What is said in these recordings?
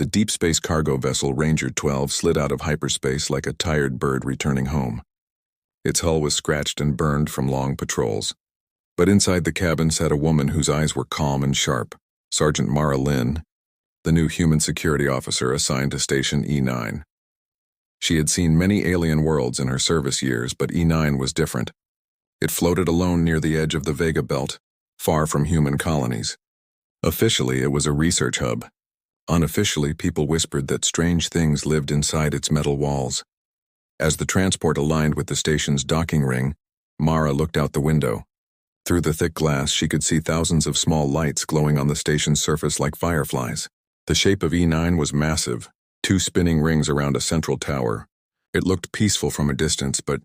The deep space cargo vessel Ranger 12 slid out of hyperspace like a tired bird returning home. Its hull was scratched and burned from long patrols. But inside the cabin sat a woman whose eyes were calm and sharp, Sergeant Mara Lynn, the new human security officer assigned to Station E9. She had seen many alien worlds in her service years, but E9 was different. It floated alone near the edge of the Vega Belt, far from human colonies. Officially, it was a research hub. Unofficially, people whispered that strange things lived inside its metal walls. As the transport aligned with the station's docking ring, Mara looked out the window. Through the thick glass, she could see thousands of small lights glowing on the station's surface like fireflies. The shape of E9 was massive, 2 spinning rings around a central tower. It looked peaceful from a distance, but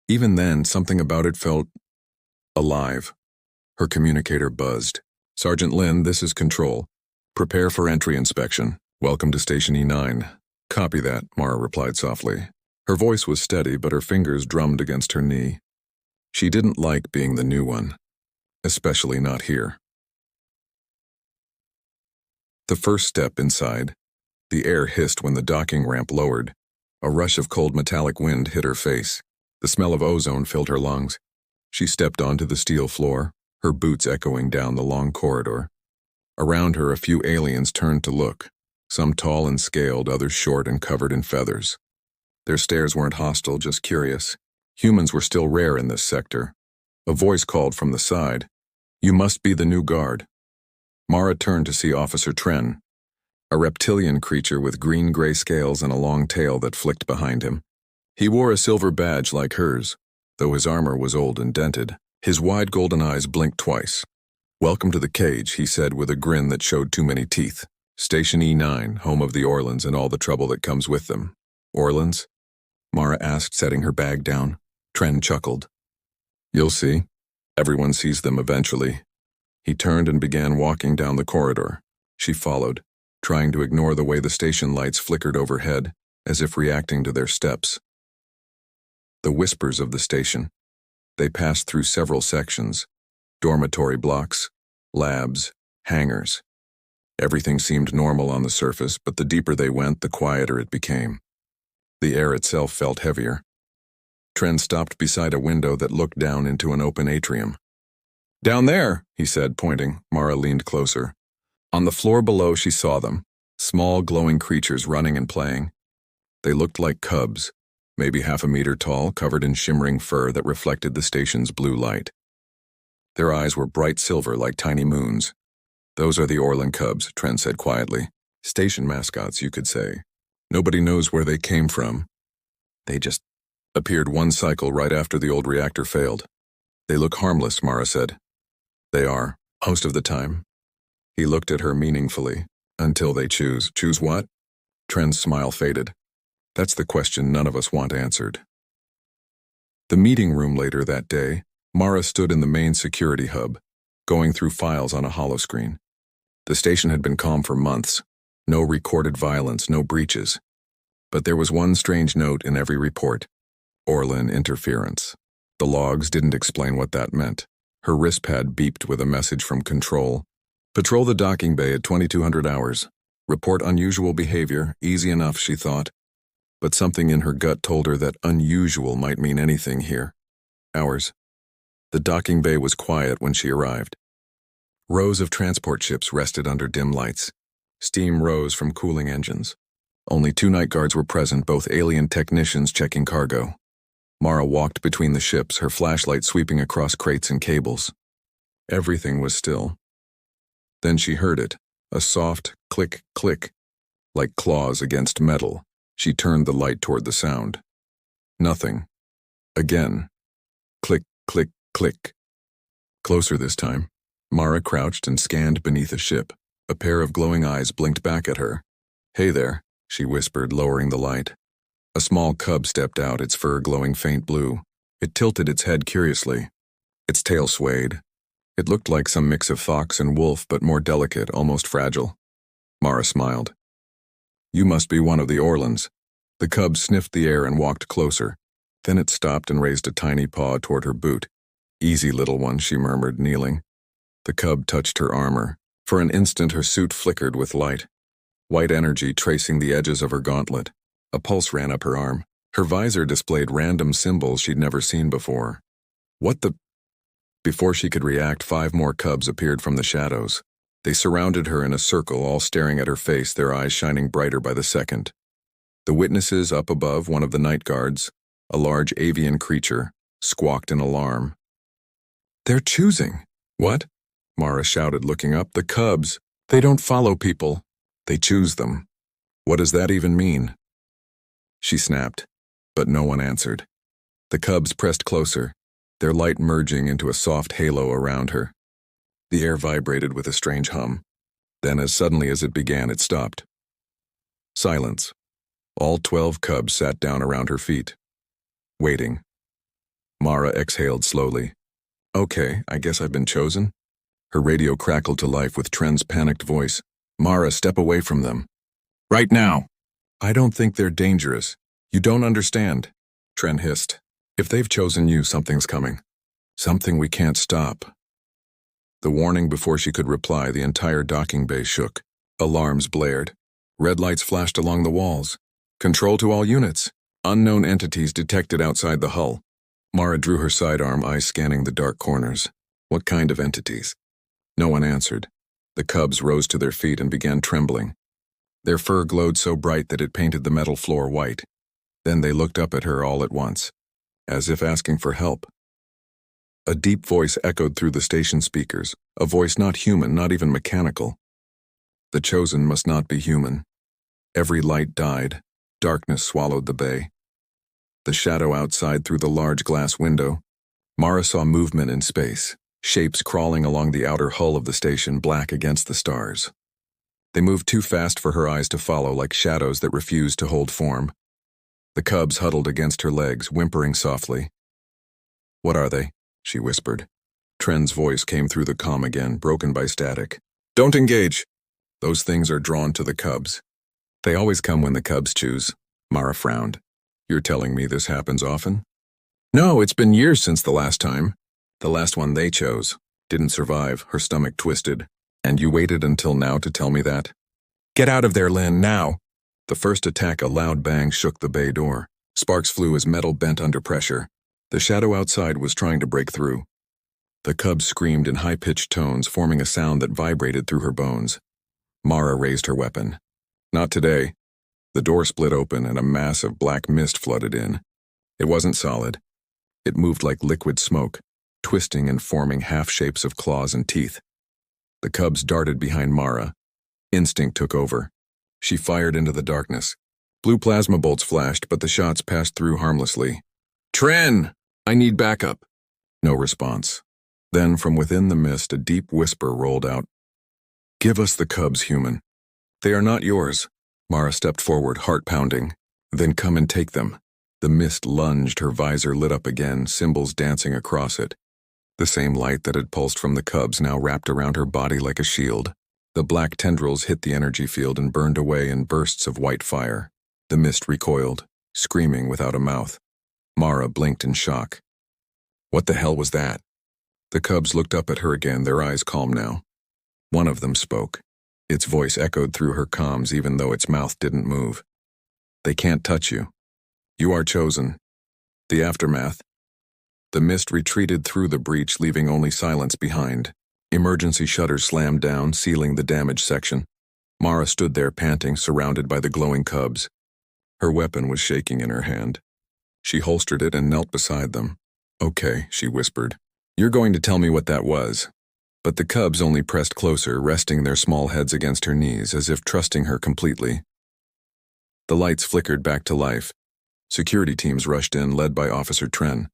even then, something about it felt alive. Her communicator buzzed. "Sergeant Lynn, this is Control. Prepare for entry inspection. Welcome to Station E9. "Copy that," Mara replied softly. Her voice was steady, but her fingers drummed against her knee. She didn't like being the new one, especially not here. The first step inside. The air hissed when the docking ramp lowered. A rush of cold metallic wind hit her face. The smell of ozone filled her lungs. She stepped onto the steel floor, her boots echoing down the long corridor. Around her, a few aliens turned to look, some tall and scaled, others short and covered in feathers. Their stares weren't hostile, just curious. Humans were still rare in this sector. A voice called from the side, "You must be the new guard." Mara turned to see Officer Tren, a reptilian creature with green-gray scales and a long tail that flicked behind him. He wore a silver badge like hers, though his armor was old and dented. His wide golden eyes blinked twice. "Welcome to the cage," he said with a grin that showed too many teeth. "Station E9, home of the Orlans and all the trouble that comes with them." "Orlans?" Mara asked, setting her bag down. Tren chuckled. "You'll see. Everyone sees them eventually." He turned and began walking down the corridor. She followed, trying to ignore the way the station lights flickered overhead, as if reacting to their steps. The whispers of the station. They passed through several sections, dormitory blocks, labs, hangars. Everything seemed normal on the surface, but the deeper they went, the quieter it became. The air itself felt heavier. Tren stopped beside a window that looked down into an open atrium. "Down there," he said, pointing. Mara leaned closer. On the floor below, she saw them, small glowing creatures running and playing. They looked like cubs, maybe half a meter tall, covered in shimmering fur that reflected the station's blue light. Their eyes were bright silver like tiny moons. "Those are the Orlan cubs," Tren said quietly. "Station mascots, you could say. Nobody knows where they came from. They just appeared one cycle right after the old reactor failed." "They look harmless," Mara said. "They are, most of the time." He looked at her meaningfully. "Until they choose." "Choose what?" Tren's smile faded. "That's the question none of us want answered." The meeting room later that day, Mara stood in the main security hub, going through files on a holoscreen. The station had been calm for months. No recorded violence, no breaches. But there was one strange note in every report: Orlan interference. The logs didn't explain what that meant. Her wrist pad beeped with a message from Control. "Patrol the docking bay at 2200 hours. Report unusual behavior. Easy enough, she thought. But something in her gut told her that unusual might mean anything here. Hours. The docking bay was quiet when she arrived. Rows of transport ships rested under dim lights. Steam rose from cooling engines. Only 2 night guards were present, both alien technicians checking cargo. Mara walked between the ships, her flashlight sweeping across crates and cables. Everything was still. Then she heard it, a soft click, click, like claws against metal. She turned the light toward the sound. Nothing. Again. Click, click, click. Closer this time. Mara crouched and scanned beneath a ship. A pair of glowing eyes blinked back at her. "Hey there," she whispered, lowering the light. A small cub stepped out, its fur glowing faint blue. It tilted its head curiously. Its tail swayed. It looked like some mix of fox and wolf, but more delicate, almost fragile. Mara smiled. "You must be one of the Orlans." The cub sniffed the air and walked closer. Then it stopped and raised a tiny paw toward her boot. "Easy, little one," she murmured, kneeling. The cub touched her armor. For an instant her suit flickered with light. white energy tracing the edges of her gauntlet. A pulse ran up her arm. Her visor displayed random symbols she'd never seen before. What the? Before she could react, 5 more cubs appeared from the shadows. They surrounded her in a circle, all staring at her face, their eyes shining brighter by the second. The witnesses up above, one of the night guards, a large avian creature, squawked in alarm. "They're choosing." "What?" Mara shouted, looking up. "The cubs. They don't follow people. They choose them." "What does that even mean?" She snapped, but no one answered. The cubs pressed closer, their light merging into a soft halo around her. The air vibrated with a strange hum. Then, as suddenly as it began, it stopped. Silence. All 12 cubs sat down around her feet, waiting. Mara exhaled slowly. "Okay, I guess I've been chosen?" Her radio crackled to life with Tren's panicked voice. "Mara, step away from them. Right now!" "I don't think they're dangerous. You don't understand," Tren hissed. "If they've chosen you, something's coming. Something we can't stop." The warning before she could reply, the entire docking bay shook. Alarms blared. Red lights flashed along the walls. "Control to all units. Unknown entities detected outside the hull." Mara drew her sidearm, eyes scanning the dark corners. What kind of entities? No one answered. The cubs rose to their feet and began trembling. Their fur glowed so bright that it painted the metal floor white. Then they looked up at her all at once, as if asking for help. A deep voice echoed through the station speakers, a voice not human, not even mechanical. The chosen must not be human. Every light died. Darkness swallowed the bay. The shadow outside through the large glass window. Mara saw movement in space, shapes crawling along the outer hull of the station, black against the stars. They moved too fast for her eyes to follow, like shadows that refused to hold form. The cubs huddled against her legs, whimpering softly. "What are they?" she whispered. Tren's voice came through the comm again, broken by static. "Don't engage." "Those things are drawn to the cubs." "They always come when the cubs choose." Mara frowned. "You're telling me this happens often?" "No, it's been years since the last time. The last one they chose didn't survive." Her stomach twisted. "And you waited until now to tell me that?" "Get out of there, Lynn, now!" The first attack, a loud bang, shook the bay door. Sparks flew as metal bent under pressure. The shadow outside was trying to break through. The cubs screamed in high-pitched tones, forming a sound that vibrated through her bones. Mara raised her weapon. "Not today." The door split open and a mass of black mist flooded in. It wasn't solid. It moved like liquid smoke, twisting and forming half-shapes of claws and teeth. The cubs darted behind Mara. Instinct took over. She fired into the darkness. Blue plasma bolts flashed, but the shots passed through harmlessly. "Tren! I need backup." No response. Then, from within the mist, a deep whisper rolled out. "Give us the cubs, human. They are not yours." Mara stepped forward, heart pounding. "Then come and take them." The mist lunged, her visor lit up again, symbols dancing across it. The same light that had pulsed from the cubs now wrapped around her body like a shield. The black tendrils hit the energy field and burned away in bursts of white fire. The mist recoiled, screaming without a mouth. Mara blinked in shock. What the hell was that? The cubs looked up at her again, their eyes calm now. One of them spoke. Its voice echoed through her comms even though its mouth didn't move. "They can't touch you. You are chosen." The aftermath. The mist retreated through the breach, leaving only silence behind. Emergency shutters slammed down, sealing the damaged section. Mara stood there panting, surrounded by the glowing cubs. Her weapon was shaking in her hand. She holstered it and knelt beside them. "Okay," she whispered. "You're going to tell me what that was." But the cubs only pressed closer, resting their small heads against her knees, as if trusting her completely. The lights flickered back to life. Security teams rushed in, led by Officer Tren.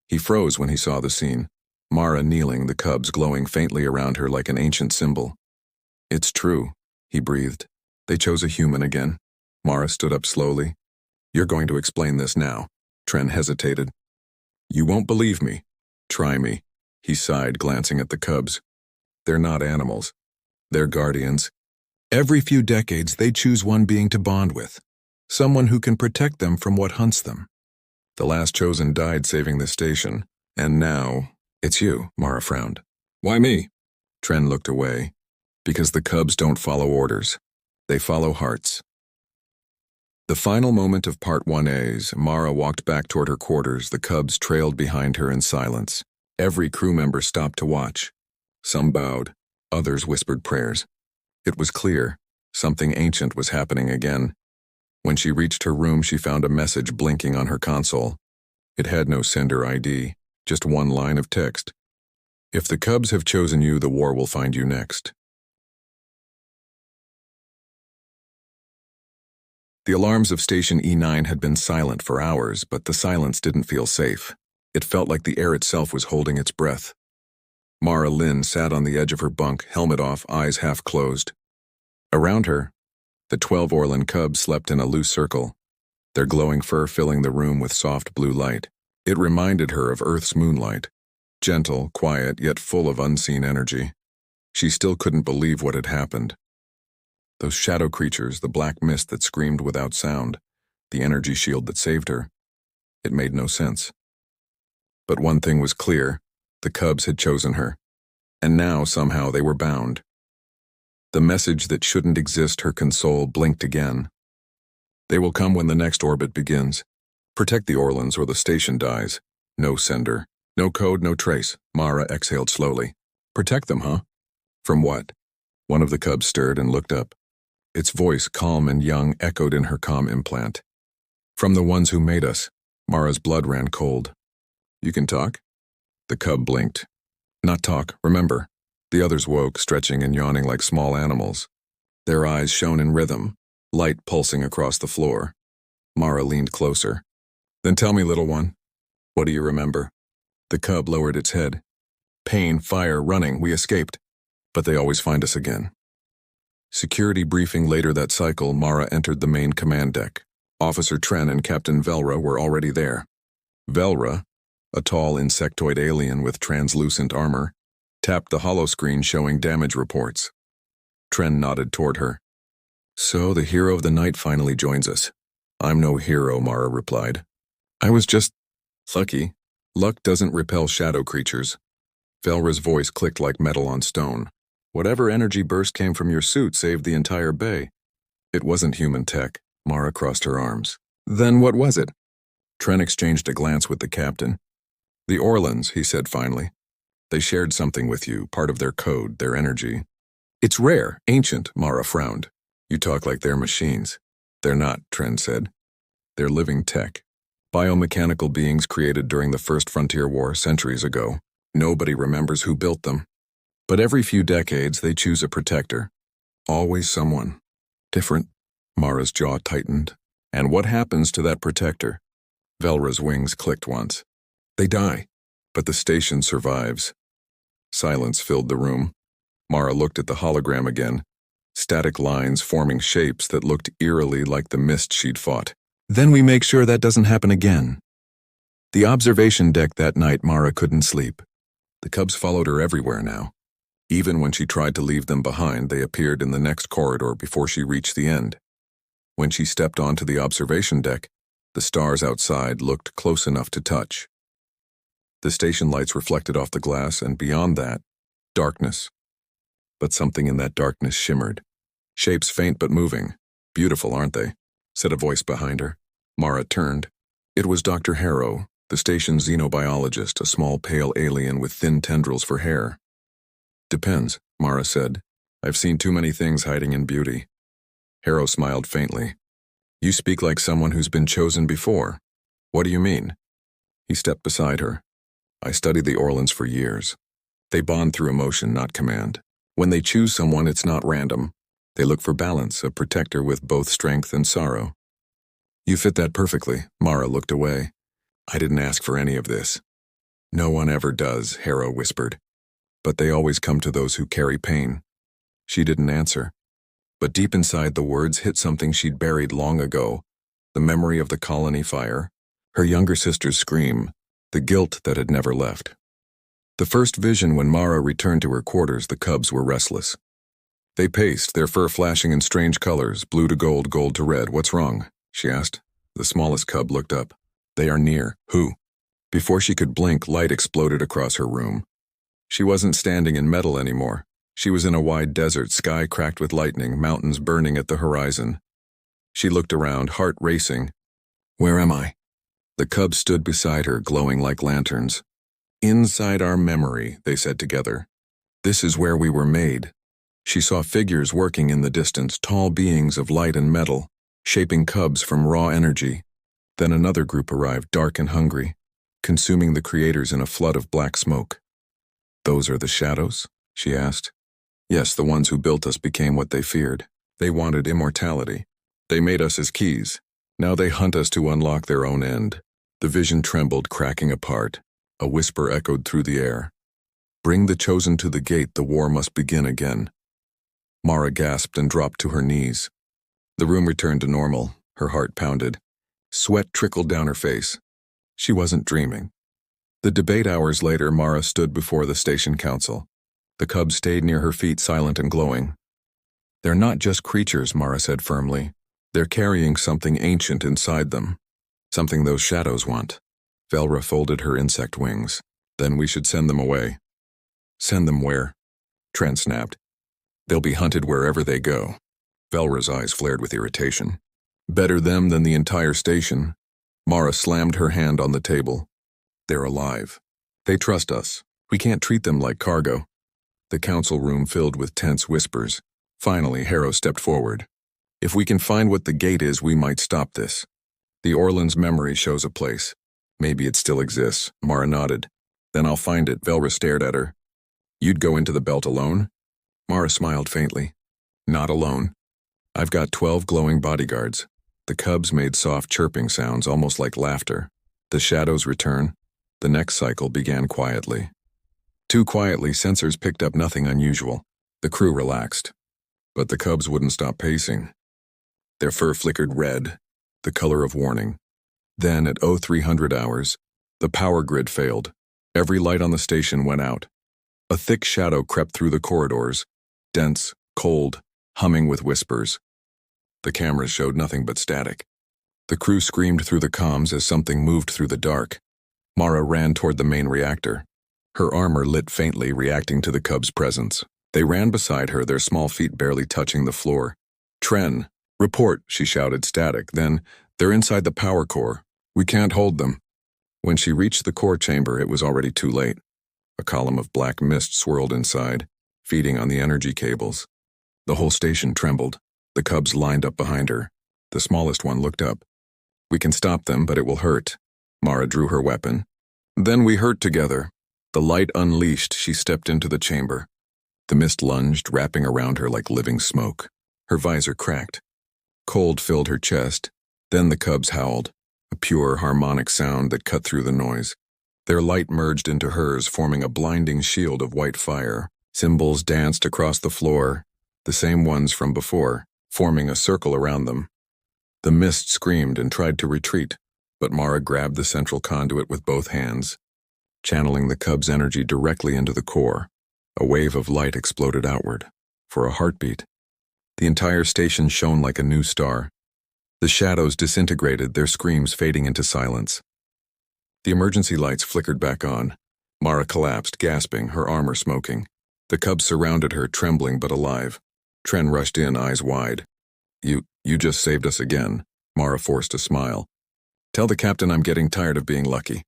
He froze when he saw the scene. Mara kneeling, the cubs glowing faintly around her like an ancient symbol. "It's true," he breathed. "They chose a human again." Mara stood up slowly. "You're going to explain this now." Tren hesitated. "You won't believe me." "Try me," he sighed, glancing at the cubs. "They're not animals. They're guardians. Every few decades, they choose one being to bond with. Someone who can protect them from what hunts them. The last chosen died saving the station, and now, it's you," Mara frowned. "Why me?" Tren looked away. "Because the cubs don't follow orders. They follow hearts. The final moment of Part 1A's, Mara walked back toward her quarters. The cubs trailed behind her in silence. Every crew member stopped to watch. Some bowed, others whispered prayers. It was clear, something ancient was happening again. When she reached her room, she found a message blinking on her console. It had no sender ID, just one line of text. If the cubs have chosen you, the war will find you next. The alarms of Station E9 had been silent for hours, but the silence didn't feel safe. It felt like the air itself was holding its breath. Mara Lynn sat on the edge of her bunk, helmet off, eyes half closed. Around her, the 12 Orlan cubs slept in a loose circle, their glowing fur filling the room with soft blue light. It reminded her of Earth's moonlight, gentle, quiet, yet full of unseen energy. She still couldn't believe what had happened. Those shadow creatures, the black mist that screamed without sound, the energy shield that saved her. It made no sense. But one thing was clear, the cubs had chosen her. And now, somehow, they were bound. The message that shouldn't exist, her console, blinked again. They will come when the next orbit begins. Protect the Orlans or the station dies. No sender. No code, no trace. Mara exhaled slowly. Protect them, huh? From what? One of the cubs stirred and looked up. Its voice, calm and young, echoed in her comm implant. From the ones who made us. Mara's blood ran cold. You can talk? The cub blinked. Not talk, remember. The others woke, stretching and yawning like small animals. Their eyes shone in rhythm, light pulsing across the floor. Mara leaned closer. Then tell me, little one, what do you remember? The cub lowered its head. Pain, fire, running, we escaped. But they always find us again. Security briefing later that cycle, Mara entered the main command deck. Officer Tren and Captain Velra were already there. Velra, a tall insectoid alien with translucent armor, tapped the holoscreen showing damage reports. Tren nodded toward her. So the hero of the night finally joins us. I'm no hero, Mara replied. I was just lucky. Luck doesn't repel shadow creatures. Velra's voice clicked like metal on stone. Whatever energy burst came from your suit saved the entire bay. It wasn't human tech. Mara crossed her arms. Then what was it? Tren exchanged a glance with the captain. The Orlans, he said finally. They shared something with you, part of their code, their energy. It's rare, ancient, Mara frowned. You talk like they're machines. They're not, Tren said. They're living tech. Biomechanical beings created during the First Frontier War centuries ago. Nobody remembers who built them. But every few decades, they choose a protector. Always someone. Different. Mara's jaw tightened. And what happens to that protector? Velra's wings clicked once. They die, but the station survives. Silence filled the room. Mara looked at the hologram again. Static lines forming shapes that looked eerily like the mist she'd fought. Then we make sure that doesn't happen again. The observation deck that night, Mara couldn't sleep. The cubs followed her everywhere now. Even when she tried to leave them behind, they appeared in the next corridor before she reached the end. When she stepped onto the observation deck, the stars outside looked close enough to touch. The station lights reflected off the glass, and beyond that, darkness. But something in that darkness shimmered. Shapes faint but moving. Beautiful, aren't they? Said a voice behind her. Mara turned. It was Dr. Harrow, the station's xenobiologist, a small pale alien with thin tendrils for hair. Depends, Mara said. I've seen too many things hiding in beauty. Harrow smiled faintly. You speak like someone who's been chosen before. What do you mean? He stepped beside her. I studied the Orlans for years. They bond through emotion, not command. When they choose someone, it's not random. They look for balance, a protector with both strength and sorrow. You fit that perfectly. Mara looked away. I didn't ask for any of this. No one ever does, Harrow whispered. But they always come to those who carry pain. She didn't answer. But deep inside, the words hit something she'd buried long ago. The memory of the colony fire, her younger sister's scream, the guilt that had never left. The first vision when Mara returned to her quarters, the cubs were restless. They paced, their fur flashing in strange colors, blue to gold, gold to red. What's wrong? She asked. The smallest cub looked up. They are near. Who? Before she could blink, light exploded across her room. She wasn't standing in metal anymore. She was in a wide desert, sky cracked with lightning, mountains burning at the horizon. She looked around, heart racing. Where am I? The cubs stood beside her, glowing like lanterns. Inside our memory, they said together. This is where we were made. She saw figures working in the distance, tall beings of light and metal, shaping cubs from raw energy. Then another group arrived, dark and hungry, consuming the creators in a flood of black smoke. Those are the shadows? She asked. Yes, the ones who built us became what they feared. They wanted immortality. They made us as keys. Now they hunt us to unlock their own end. The vision trembled, cracking apart. A whisper echoed through the air. Bring the chosen to the gate, the war must begin again. Mara gasped and dropped to her knees. The room returned to normal. Her heart pounded. Sweat trickled down her face. She wasn't dreaming. The debate hours later, Mara stood before the station council. The cubs stayed near her feet, silent and glowing. They're not just creatures, Mara said firmly. They're carrying something ancient inside them. Something those shadows want. Velra folded her insect wings. Then we should send them away. Send them where? Trent snapped. They'll be hunted wherever they go. Velra's eyes flared with irritation. Better them than the entire station. Mara slammed her hand on the table. They're alive. They trust us. We can't treat them like cargo. The council room filled with tense whispers. Finally, Harrow stepped forward. If we can find what the gate is, we might stop this. The Orlan's memory shows a place. Maybe it still exists. Mara nodded. Then I'll find it. Velra stared at her. You'd go into the belt alone? Mara smiled faintly. Not alone. I've got 12 glowing bodyguards. The cubs made soft chirping sounds, almost like laughter. The shadows return. The next cycle began quietly. Too quietly, sensors picked up nothing unusual. The crew relaxed. But the cubs wouldn't stop pacing. Their fur flickered red, the color of warning. Then, at 0300 hours, the power grid failed. Every light on the station went out. A thick shadow crept through the corridors, dense, cold, humming with whispers. The cameras showed nothing but static. The crew screamed through the comms as something moved through the dark. Mara ran toward the main reactor. Her armor lit faintly, reacting to the cubs' presence. They ran beside her, their small feet barely touching the floor. Tren, report, she shouted, static. Then, they're inside the power core. We can't hold them. When she reached the core chamber, it was already too late. A column of black mist swirled inside, feeding on the energy cables. The whole station trembled. The cubs lined up behind her. The smallest one looked up. We can stop them, but it will hurt. Mara drew her weapon. Then we hurt together. The light unleashed, she stepped into the chamber. The mist lunged, wrapping around her like living smoke. Her visor cracked. Cold filled her chest. Then the cubs howled, a pure, harmonic sound that cut through the noise. Their light merged into hers, forming a blinding shield of white fire. Symbols danced across the floor, the same ones from before, forming a circle around them. The mist screamed and tried to retreat, but Mara grabbed the central conduit with both hands, channeling the cub's energy directly into the core. A wave of light exploded outward. For a heartbeat, the entire station shone like a new star. The shadows disintegrated, their screams fading into silence. The emergency lights flickered back on. Mara collapsed, gasping, her armor smoking. The cubs surrounded her, trembling but alive. Tren rushed in, eyes wide. You just saved us again. Mara forced a smile. Tell the captain I'm getting tired of being lucky.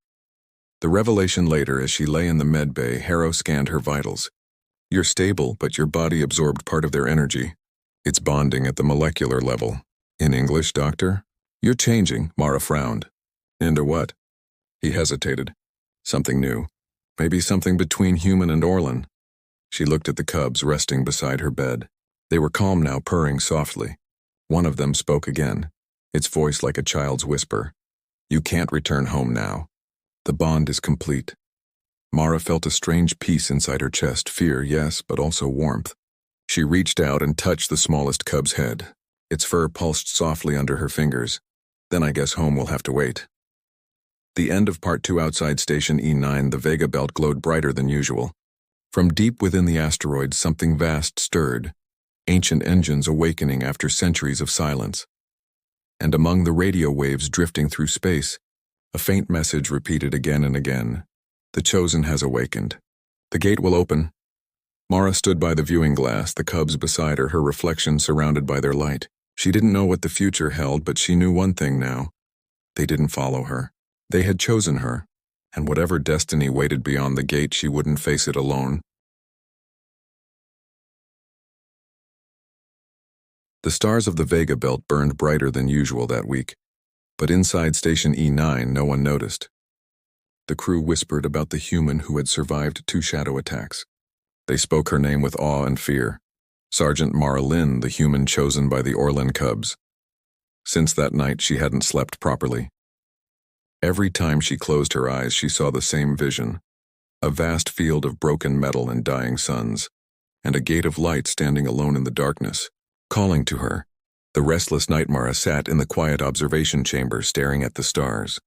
The revelation later, as she lay in the med bay, Harrow scanned her vitals. You're stable, but your body absorbed part of their energy. It's bonding at the molecular level. In English, doctor? You're changing, Mara frowned. Into what? He hesitated. Something new. Maybe something between human and Orlan. She looked at the cubs resting beside her bed. They were calm now, purring softly. One of them spoke again, its voice like a child's whisper. You can't return home now. The bond is complete. Mara felt a strange peace inside her chest, fear, yes, but also warmth. She reached out and touched the smallest cub's head. Its fur pulsed softly under her fingers. Then I guess home will have to wait. The end of Part 2 outside Station E9, the Vega belt glowed brighter than usual. From deep within the asteroid, something vast stirred, ancient engines awakening after centuries of silence. And among the radio waves drifting through space, a faint message repeated again and again. The chosen has awakened. The gate will open. Mara stood by the viewing glass, the cubs beside her, her reflection surrounded by their light. She didn't know what the future held, but she knew one thing now. They didn't follow her. They had chosen her, and whatever destiny waited beyond the gate, she wouldn't face it alone. The stars of the Vega belt burned brighter than usual that week, but inside Station E9 no one noticed. The crew whispered about the human who had survived 2 shadow attacks. They spoke her name with awe and fear. Sergeant Mara Lynn, the human chosen by the Orlan Cubs. Since that night, she hadn't slept properly. Every time she closed her eyes, she saw the same vision. A vast field of broken metal and dying suns, and a gate of light standing alone in the darkness, calling to her. The restless night Mara sat in the quiet observation chamber staring at the stars.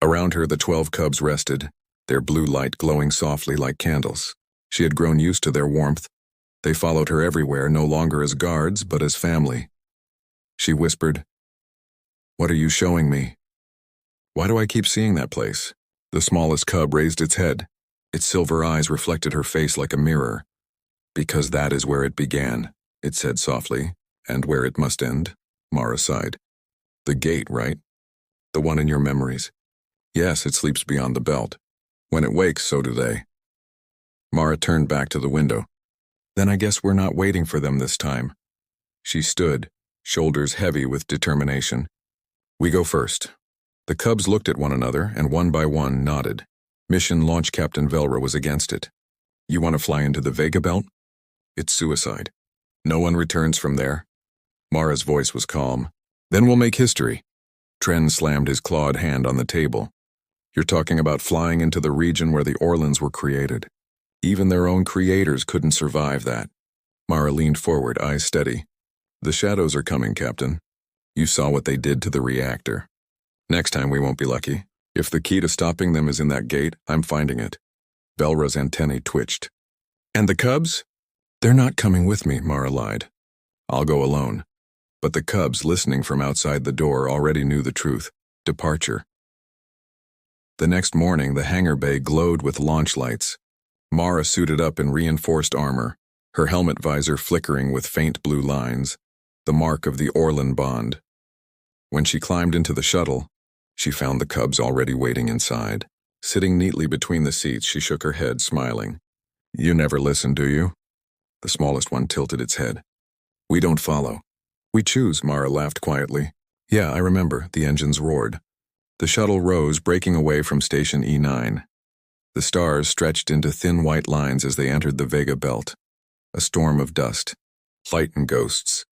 Around her, the 12 cubs rested, their blue light glowing softly like candles. She had grown used to their warmth. They followed her everywhere, no longer as guards, but as family. She whispered, "What are you showing me?" "Why do I keep seeing that place?" The smallest cub raised its head. Its silver eyes reflected her face like a mirror. "Because that is where it began," it said softly, "and where it must end." Mara sighed. "The gate, right? The one in your memories." "Yes, it sleeps beyond the belt. When it wakes, so do they." Mara turned back to the window. "Then I guess we're not waiting for them this time." She stood, shoulders heavy with determination. "We go first." The cubs looked at one another and one by one nodded. Mission Launch Captain Velra was against it. "You want to fly into the Vega belt? It's suicide. No one returns from there." Mara's voice was calm. "Then we'll make history." Tren slammed his clawed hand on the table. "You're talking about flying into the region where the Orlans were created. Even their own creators couldn't survive that." Mara leaned forward, eyes steady. "The shadows are coming, Captain. You saw what they did to the reactor. Next time we won't be lucky. If the key to stopping them is in that gate, I'm finding it." Velra's antennae twitched. "And the cubs?" "They're not coming with me," Mara lied. "I'll go alone." But the cubs, listening from outside the door, already knew the truth. Departure. The next morning, the hangar bay glowed with launch lights. Mara suited up in reinforced armor, her helmet visor flickering with faint blue lines, the mark of the Orlan bond. When she climbed into the shuttle, she found the cubs already waiting inside. Sitting neatly between the seats, she shook her head, smiling. "You never listen, do you?" The smallest one tilted its head. "We don't follow. We choose," Mara laughed quietly. "Yeah, I remember." The engines roared. The shuttle rose, breaking away from Station E9. The stars stretched into thin white lines as they entered the Vega belt. A storm of dust, light and ghosts.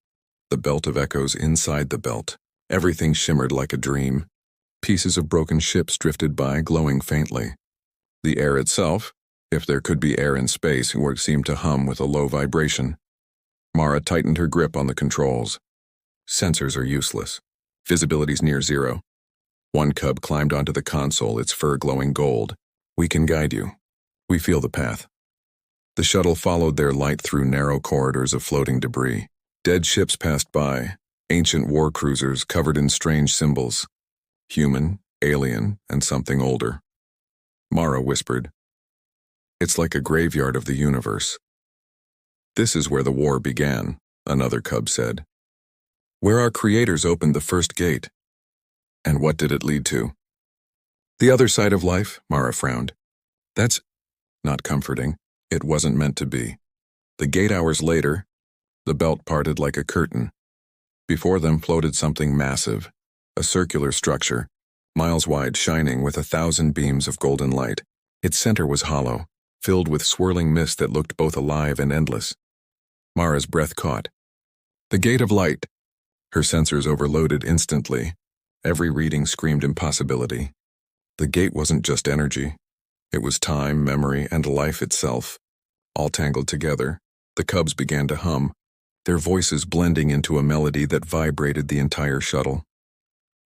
The belt of echoes inside the belt. Everything shimmered like a dream. Pieces of broken ships drifted by, glowing faintly. The air itself, if there could be air in space, seemed to hum with a low vibration. Mara tightened her grip on the controls. Sensors are useless. Visibility's near zero. One cub climbed onto the console, its fur glowing gold. "We can guide you. We feel the path." The shuttle followed their light through narrow corridors of floating debris. Dead ships passed by, ancient war cruisers covered in strange symbols. Human, alien, and something older. Mara whispered, "It's like a graveyard of the universe." "This is where the war began," another cub said. "Where our creators opened the first gate." "And what did it lead to?" "The other side of life," Mara frowned. "That's not comforting. It wasn't meant to be." The gate hours later, the belt parted like a curtain. Before them floated something massive, a circular structure, miles wide, shining with 1,000 beams of golden light. Its center was hollow, filled with swirling mist that looked both alive and endless. Mara's breath caught. The gate of light. Her sensors overloaded instantly. Every reading screamed impossibility. The gate wasn't just energy. It was time, memory, and life itself. All tangled together, the cubs began to hum, their voices blending into a melody that vibrated the entire shuttle.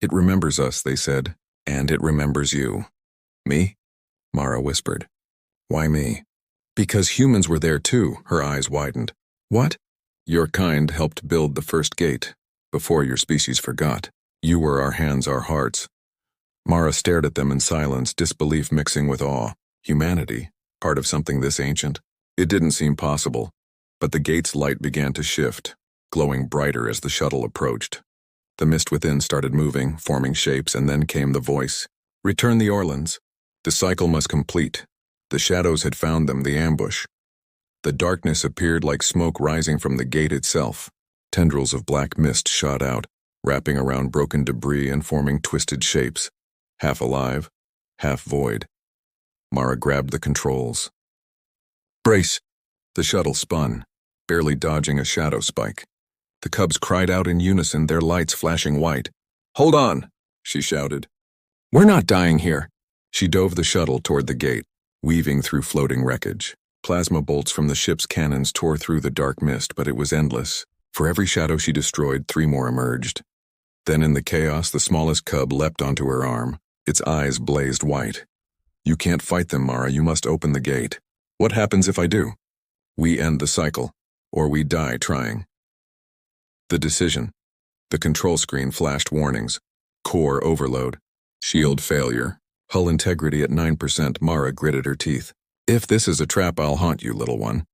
"It remembers us," they said, "and it remembers you." "Me?" Mara whispered. "Why me?" "Because humans were there too," her eyes widened. "What?" "Your kind helped build the first gate, before your species forgot. You were our hands, our hearts." Mara stared at them in silence, disbelief mixing with awe. Humanity, part of something this ancient. It didn't seem possible, but the gate's light began to shift, glowing brighter as the shuttle approached. The mist within started moving, forming shapes, and then came the voice. "Return the Orlans. The cycle must complete." The shadows had found them, the ambush. The darkness appeared like smoke rising from the gate itself. Tendrils of black mist shot out, wrapping around broken debris and forming twisted shapes, half alive, half void. Mara grabbed the controls. "Brace!" The shuttle spun, barely dodging a shadow spike. The cubs cried out in unison, their lights flashing white. "Hold on!" she shouted. "We're not dying here!" She dove the shuttle toward the gate, weaving through floating wreckage. Plasma bolts from the ship's cannons tore through the dark mist, but it was endless. For every shadow she destroyed, 3 more emerged. Then in the chaos, the smallest cub leapt onto her arm. Its eyes blazed white. "You can't fight them, Mara. You must open the gate." "What happens if I do?" "We end the cycle, or we die trying." The decision. The control screen flashed warnings. Core overload. Shield failure. Hull integrity at 9%. Mara gritted her teeth. "If this is a trap, I'll haunt you, little one."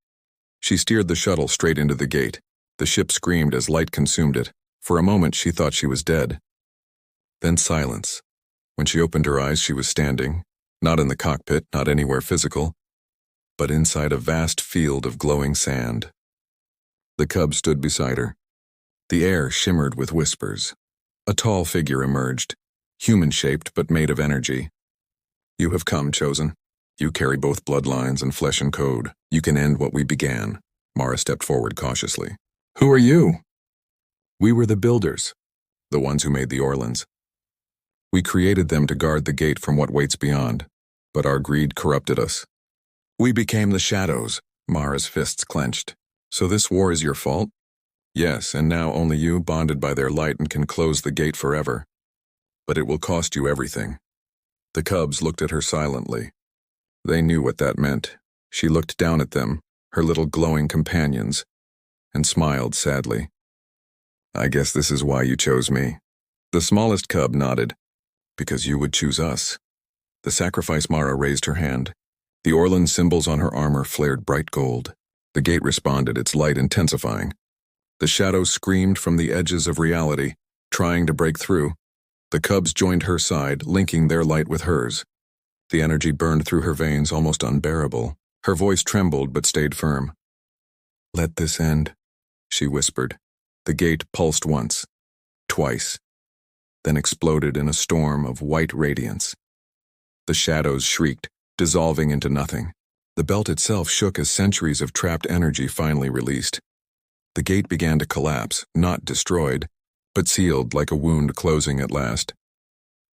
She steered the shuttle straight into the gate. The ship screamed as light consumed it. For a moment, she thought she was dead. Then silence. When she opened her eyes, she was standing, not in the cockpit, not anywhere physical, but inside a vast field of glowing sand. The cub stood beside her. The air shimmered with whispers. A tall figure emerged, human-shaped but made of energy. "You have come, Chosen. You carry both bloodlines and flesh and code. You can end what we began." Mara stepped forward cautiously. "Who are you?" "We were the builders, the ones who made the Orlans. We created them to guard the gate from what waits beyond, but our greed corrupted us. We became the shadows." Mara's fists clenched. "So this war is your fault?" "Yes, and now only you, bonded by their light, and can close the gate forever. But it will cost you everything." The cubs looked at her silently. They knew what that meant. She looked down at them, her little glowing companions, and smiled sadly. "I guess this is why you chose me." The smallest cub nodded. "Because you would choose us." The sacrifice. Mara raised her hand. The Orlan symbols on her armor flared bright gold. The gate responded, its light intensifying. The shadows screamed from the edges of reality, trying to break through. The cubs joined her side, linking their light with hers. The energy burned through her veins, almost unbearable. Her voice trembled but stayed firm. "Let this end," she whispered. The gate pulsed once, twice, then exploded in a storm of white radiance. The shadows shrieked, dissolving into nothing. The belt itself shook as centuries of trapped energy finally released. The gate began to collapse, not destroyed, but sealed like a wound closing at last.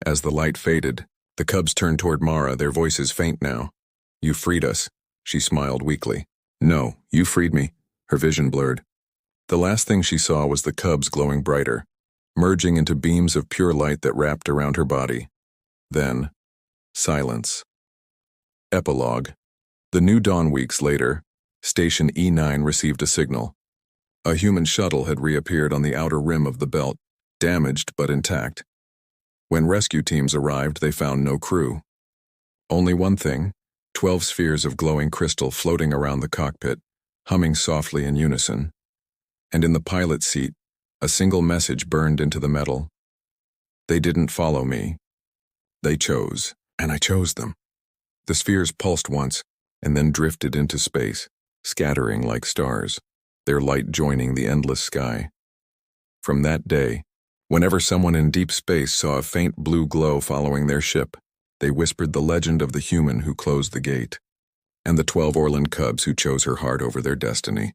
As the light faded, the cubs turned toward Mara, their voices faint now. "You freed us," she smiled weakly. "No, you freed me." Her vision blurred. The last thing she saw was the cubs glowing brighter, merging into beams of pure light that wrapped around her body. Then, silence. Epilogue. The new dawn weeks later, Station E9 received a signal. A human shuttle had reappeared on the outer rim of the belt, damaged but intact. When rescue teams arrived, they found no crew. Only one thing, 12 spheres of glowing crystal floating around the cockpit, humming softly in unison. And in the pilot seat, a single message burned into the metal. "They didn't follow me. They chose, and I chose them." The spheres pulsed once, and then drifted into space, scattering like stars, their light joining the endless sky. From that day, whenever someone in deep space saw a faint blue glow following their ship, they whispered the legend of the human who closed the gate, and the 12 Orlan cubs who chose her heart over their destiny.